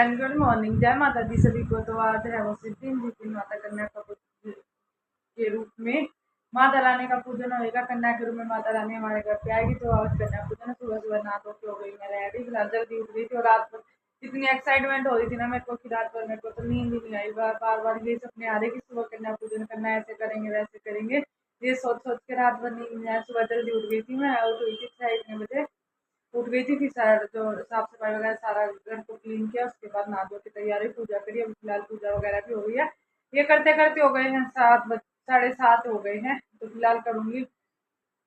And good morning. जय माता दी सभी को। तो आज है वो दिन जिस दिन माता कन्या का के रूप में माता रानी का पूजन होगा। कन्या के रूप में माता रानी हमारे घर पे आएगी। तो आज कन्या पूजन सुबह सुबह नहा धो के हो गई मैं रेडी। फिलहाल जल्दी उठ गई थी और रात भर इतनी एक्साइटमेंट हो रही थी ना मेरे को कि रात भर मेरे को तो नींद ही नहीं आई। बार बार ये सपने आ रहे कि सुबह कन्या पूजन करना, ऐसे करेंगे वैसे करेंगे, ये सोच सोच के रात भर नींद नहीं आया। सुबह जल्दी उठ गई थी मैं, उठ गई थी 6-1 बजे उठ गई थी। फिर सारा जो साफ सफाई वगैरह सारा घर को क्लीन किया, उसके बाद नहा धो की तैयारी पूजा करी। अभी फिलहाल पूजा वगैरह भी हो गई है। ये करते करते हो गए हैं 7 साढ़े 7 हो गए हैं। तो फिलहाल करूंगी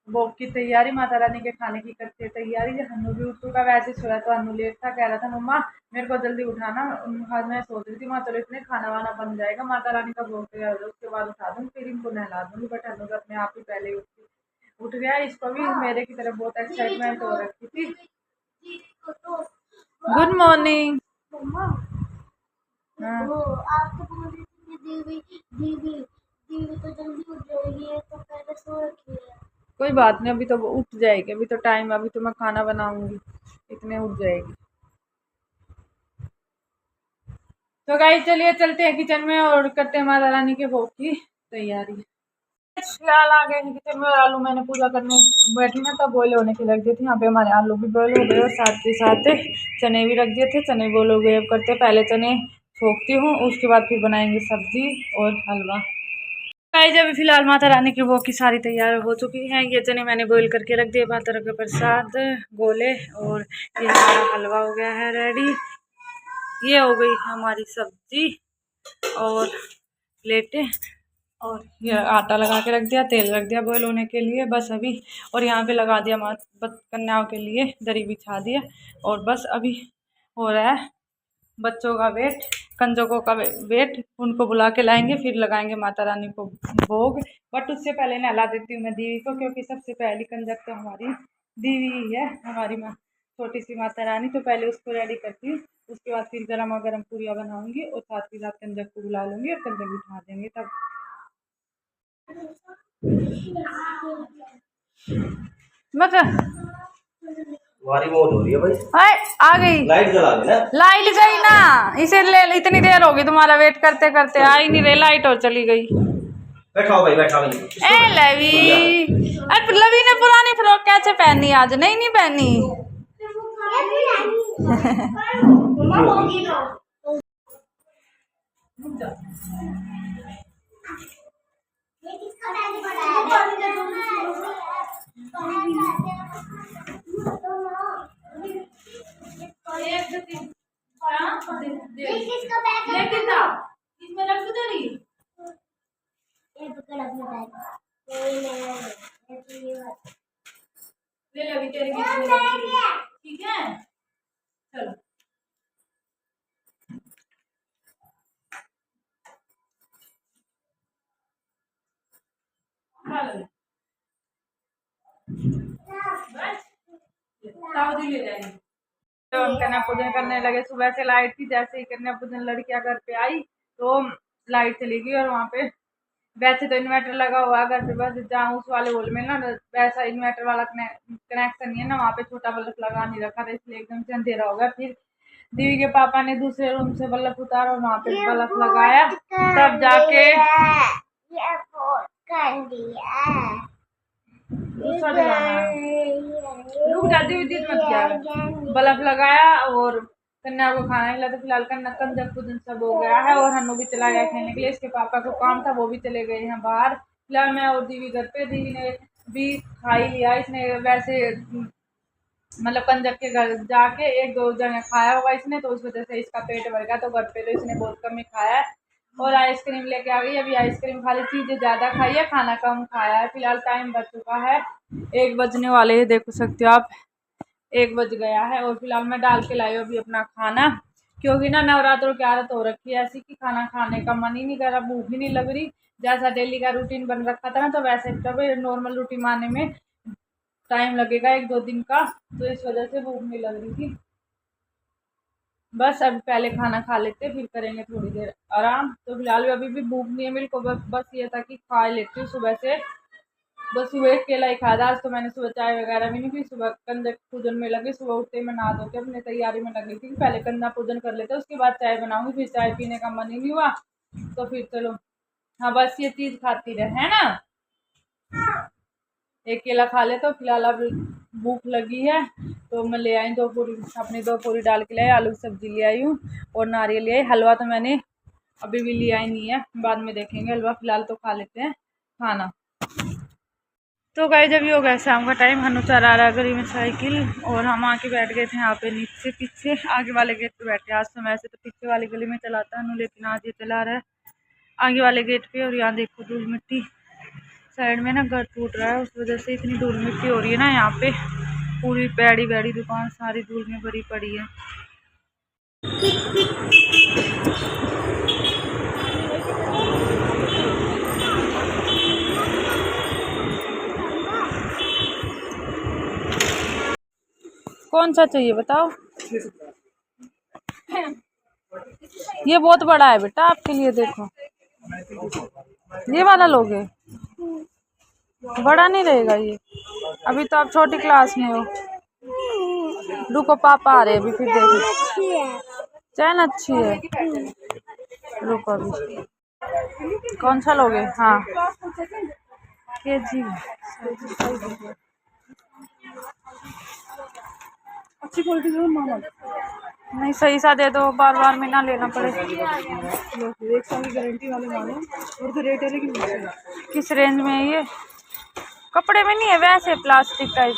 भोग की तैयारी, माता रानी के खाने की करते तैयारी। हन्नू भी उठूगा, वैसे सोया तो हन्नू लेट था, कह रहा था मम्मा मेरे को जल्दी उठाना। आज मैं सोच रही थी माँ चलो इतने खाना वाना बन जाएगा, माता रानी का भोग तैयार हो उसके बाद उठा दूंगी, फिर इनको नहला दूंगी। बट हन्नू तो अपने आप ही पहले उठ गया। इसको भी मेरे की तरफ बहुत एक्साइटमेंट हो रखी थी। Good morning. कोई बात नहीं, अभी तो वो उठ जाएगी, अभी तो टाइम, अभी तो मैं खाना बनाऊंगी, इतने उठ जाएगी। तो गाइस चलिए चलते हैं किचन में और करते हैं माता रानी के भोग की तैयारी। फिलहाल आ गए हैं किचन में और आलू मैंने पूजा करने बैठी ना तब बॉयल होने के लग दिए थे। यहाँ पे हमारे आलू भी बॉयल हो गए और साथ के साथ चने भी रख दिए थे। चने बॉयल हो गए। अब करते पहले चने छोकती हूँ, उसके बाद फिर बनाएंगे सब्जी और हलवा। गाइस अभी फिलहाल माता रानी की भोग की सारी तैयारी हो चुकी है। ये चने मैंने बॉईल करके रख दिए, माता के प्रसाद गोले, और ये हमारा हलवा हो गया है रेडी। ये हो गई हमारी सब्जी और प्लेटें, और ये आटा लगा के रख दिया, तेल रख दिया बॉईल होने के लिए बस अभी। और यहाँ पे लगा दिया कन्याओं के लिए दरी बिछा दिया और बस अभी हो रहा है बच्चों का वेट, कंजकों का वेट। उनको बुला के लाएंगे फिर लगाएंगे माता रानी को भोग। बट उससे पहले नहला देती हूँ मैं दीवी को, क्योंकि सबसे पहली कंजक तो हमारी दीवी ही है, हमारी माँ छोटी सी माता रानी। तो पहले उसको रेडी करती हूँ, उसके बाद फिर गर्मा गर्म पूरियाँ बनाऊंगी और साथ ही साथ कंजक को बुला लूँगी और कंजक बिठा देंगे तब। मोड हो रही है भाई। आ गई लाइट जला देना। लाइट गई ना, इसे ले इतनी देर होगी तुम्हारा वेट करते करते, आ ही नहीं रही लाइट और चली गई। बैठाओ भाई बैठाओ। ए लवी, अरे लवी ने पुरानी फ्रॉक कैसे पहनी आज? नहीं नहीं पहनी। इसमें रख दो दरी। ले अभी तेरे ठीक है चलो। तो हम कन्या पूजन करने लगे। सुबह से लाइट थी, जैसे ही कन्या पूजन लड़कियां घर पे आई तो लाइट चली गई। और वहाँ पे वैसे तो इन्वर्टर लगा हुआ है घर पे, बस जहाँ उस वाले हॉल में ना वैसा इन्वर्टर वाला कनेक्शन नहीं है ना, वहाँ पे छोटा बल्ब लगा नहीं रखा था, इसलिए एकदम से अंधेरा हो गया। फिर दीदी के पापा ने दूसरे रूम से बल्ब उतारा और वहाँ पे बल्ब लगाया, तब जाके दूसरा जलाना रुक जाती हुई मत किया, बल्ब लगाया और कन्या को खाना खिला। तो फिलहाल कंजक पूजन सब हो गया है और हन्नू भी चला गया खेलने के लिए। इसके पापा को काम था, वो भी चले गए हैं बाहर। फिलहाल मैं और दीवी घर पे। दीवी ने भी खा ही लिया, इसने वैसे मतलब कंजक के घर जाके 1-2 जगह खाया होगा इसने, तो उस वजह से इसका पेट भर गया। तो घर पे तो इसने बहुत कम ही खाया है और आइसक्रीम लेके आ गई। अभी आइसक्रीम खाली, चीज़ें ज़्यादा खाई है, खाना कम खाया है। फिलहाल टाइम बज चुका है 1 बजने वाले हैं, देख सकते हो आप 1 बज गया है। और फिलहाल मैं डाल के लाई अभी अपना खाना, क्योंकि ना नवरात्रों की आदत हो रखी है ऐसी कि खाना खाने का मन ही नहीं कर रहा, भूख ही नहीं लग रही। जैसा डेली का रूटीन बन रखा था ना, तो वैसे तब नॉर्मल रूटीन आने में टाइम लगेगा 1-2 दिन का, तो इस वजह से भूख नहीं लग रही थी। बस अब पहले खाना खा लेते फिर करेंगे थोड़ी देर आराम। तो फिलहाल अभी भी भूख नहीं है मेरे को, बस ये था कि खा लेती हूँ सुबह से बस सुबह एक केला ही खाया था। आज तो मैंने सुबह चाय वगैरह भी नहीं पी। सुबह कंधा पूजन में लगी, सुबह उठते ही मैं नहा धो के अपनी तैयारी में लगी थी कि पहले कंधा पूजन कर लेते, उसके बाद चाय बनाऊंगी। फिर चाय पीने का मन ही नहीं हुआ, तो फिर चलो हाँ बस ये चीज़ खाती रहे, है ना। एक केला खा ले। तो फिलहाल अब भूख लगी है, तो मैं ले आई 2 पूरी, अपनी 2 पूरी डाल के ले आई। आलू की सब्जी ले आई हूँ और नारियल ले आई। हलवा तो मैंने अभी भी लिया ही नहीं है, बाद में देखेंगे हलवा। फिलहाल तो खा लेते हैं खाना। तो गाइस जब ये हो गया शाम का टाइम, हनु चला रहा है गली में साइकिल, और हम आके बैठ गए थे यहाँ पे नीचे पीछे आगे वाले गेट पे बैठे। आज तो वैसे तो पीछे वाली गली में चलाता है हनु, लेकिन आज ये चला रहा है आगे वाले गेट पे। और यहाँ देखो धूल मिट्टी, साइड में ना घर टूट रहा है, उस वजह से इतनी धूल मिट्टी हो रही है ना यहाँ पे। पूरी बैड़ी बैड़ी दुकान सारी धूल में भरी पड़ी है। कौन सा चाहिए बताओ? ये बहुत बड़ा है बेटा आपके लिए, देखो ये वाला लोगे, बड़ा नहीं रहेगा ये। अभी तो आप छोटी क्लास में हो। रुको पापा आ रहे अभी, फिर देखो। चैन अच्छी है, रुको अभी। कौन सा लोगे? हाँ KG अच्छी क्वालिटी नहीं, सही सा दे दो, बार बार में ना लेना पड़े। 1 साल की गारंटी वाले माल है और तो रेट है लेकिन किस रेंज में है ये? कपड़े में नहीं है, वैसे प्लास्टिक टाइप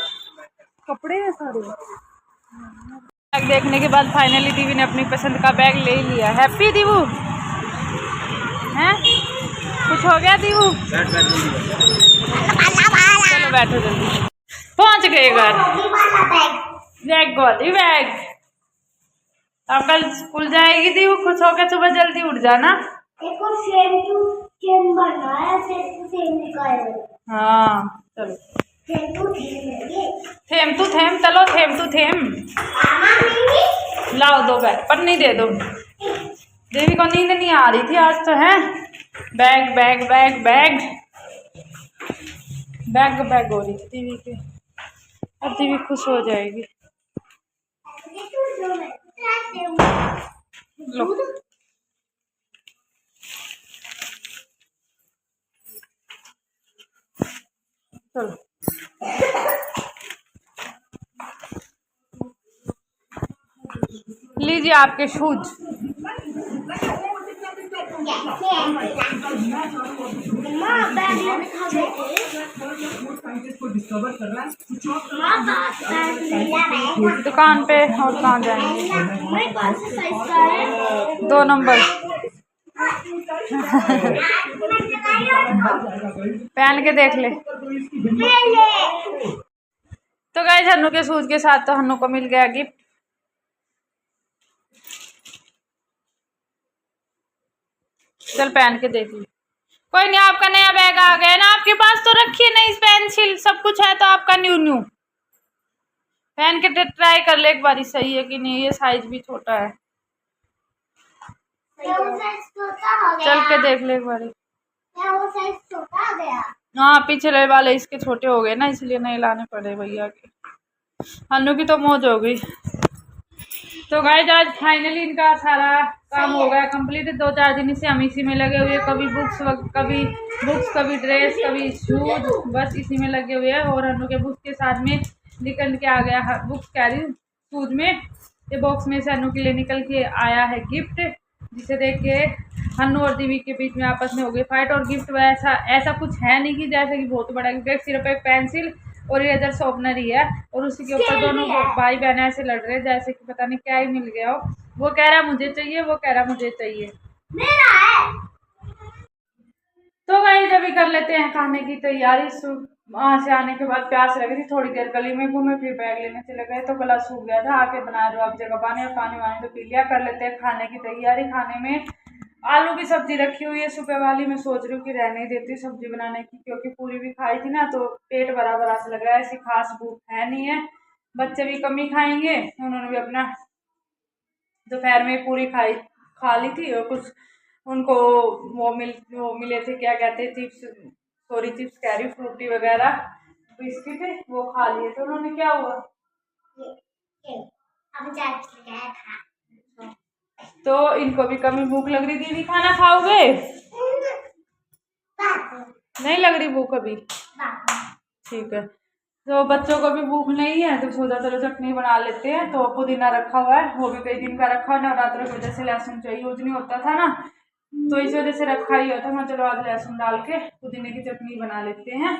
कपड़े हैं सारे। बैग देखने के बाद फाइनली दीवी ने अपनी पसंद का बैग ले लिया। हैप्पी दीवू हैं? कुछ हो गया दीवू? चलो बैठो जल्दी। पहुंच गए घर। बैग गोदी बैग। अब कल स्कूल जाएगी दीवू, खुश होकर सुबह जल्दी उठ जाना। हाँ चलो थेम टू थेम, चलो थेम टू थेम। लाओ 2 बैग, पर नहीं दे दो। देवी को नींद नहीं आ रही थी आज तो, है bag bag bag bag bag bag हो रही थी दीवी के। अब दीवी खुश हो जाएगी। लो चलो लीजिए आपके शूज। दुकान पे और कहाँ जाएंगे? 2 नंबर पहन के देख ले। तो गाइस हन्नू के शूज के साथ तो हन्नू को मिल गया गिफ्ट। चल पहन के देख ली। कोई नहीं, आपका नया बैग आ गया ना, आपके पास तो रखिए नई पेंसिल सब कुछ है, तो आपका न्यू न्यू पहन के ट्राई कर ले एक बारी, सही है कि नहीं। ये साइज भी छोटा है, चल के देख ले एक बारी। हाँ पिछले वाले इसके छोटे हो गए ना, इसलिए नहीं लाने पड़े भैया के। हन्नू की तो मौज हो गई। तो गाइस आज फाइनली इनका सारा काम हो गया कंप्लीट। 2-4 दिन से हम इसी में लगे हुए, कभी बुक्स कभी ड्रेस कभी शूज, बस इसी में लगे हुए हैं। और हन्नू के बुक्स के साथ में निकल के आ गया, बुक्स कह रही हूँ शूज में, ये बॉक्स में से हन्नू के लिए निकल के आया है गिफ्ट, जिसे देख के हन्नू और दीवी के बीच में आपस में हो गई फाइट। और गिफ्ट ऐसा कुछ है नहीं कि जैसे कि बहुत बड़ा गिफ्ट, सिर्फ एक पेंसिल और इरेजर शॉर्पनर ही है। और उसी के ऊपर दोनों भाई बहन ऐसे लड़ रहे हैं जैसे कि पता नहीं क्या ही मिल गया हो। वो कह रहा मुझे चाहिए, वो कह रहा मुझे चाहिए, मेरा है। तो गाइस अभी कर लेते हैं खाने की तैयारी। वहाँ से आने के बाद प्यास लगी थी, थोड़ी देर गली में घूमे, फिर बैग लेने चले गए तो गला सूख गया था। आके बना दो अब जगह पानी, और पानी वानी तो पी लिया। कर लेते हैं खाने की तैयारी। खाने में आलू की सब्जी रखी हुई है सुबह वाली, मैं सोच रही हूँ कि रहने देती सब्जी बनाने की, क्योंकि पूरी भी खाई थी ना, तो पेट भरा भरा से लग रहा है। ऐसी खास भूख है नहीं है, बच्चे भी कम ही खाएंगे, उन्होंने भी अपना दोपहर में पूरी खा ली थी। और कुछ उनको वो मिले थे, क्या कहते हैं, चिप्स सॉरी चिप्स कह रही, फ्रूटी वगैरह बिस्किट है वो खा लिए। तो उन्होंने क्या हुआ, तो इनको भी कमी भूख लग रही। दीदी खाना खाओगे? नहीं लग रही भूख अभी? ठीक है। तो बच्चों को भी भूख नहीं है तो सोचा चलो चटनी बना लेते हैं। तो पुदीना रखा हुआ है, वो भी कई दिन का रखा है, नवरात्रों की वजह से लहसुन चाहिए यूज नहीं होता था ना, तो इस वजह से रखा ही होता। मैं चलो आज लहसुन डाल के पुदीने की चटनी बना लेते हैं।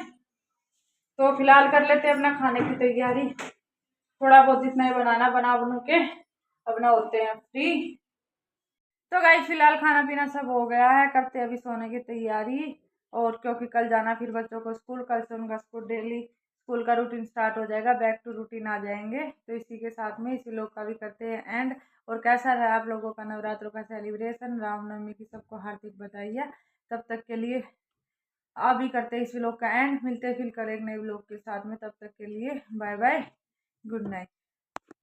तो फिलहाल कर लेते हैं अपना खाने की तैयारी, थोड़ा बहुत जितना ही बनाना बना के अपना होते हैं फ्री। तो गाइस फिलहाल खाना पीना सब हो गया है, करते हैं अभी सोने की तैयारी। और क्योंकि कल जाना फिर बच्चों को स्कूल, कल से उनका स्कूल डेली स्कूल का रूटीन स्टार्ट हो जाएगा, बैक टू रूटीन आ जाएंगे। तो इसी के साथ में इसी लोग का भी करते हैं एंड। और कैसा रहा आप लोगों का नवरात्रों का सेलिब्रेशन, रामनवमी की सबको हार्दिक बधाइयाँ। तब तक के लिए अभी करते हैं इस व्लॉग का एंड, मिलते फिर करेंगे नए व्लॉग के साथ में। तब तक के लिए बाय बाय, गुड नाइट।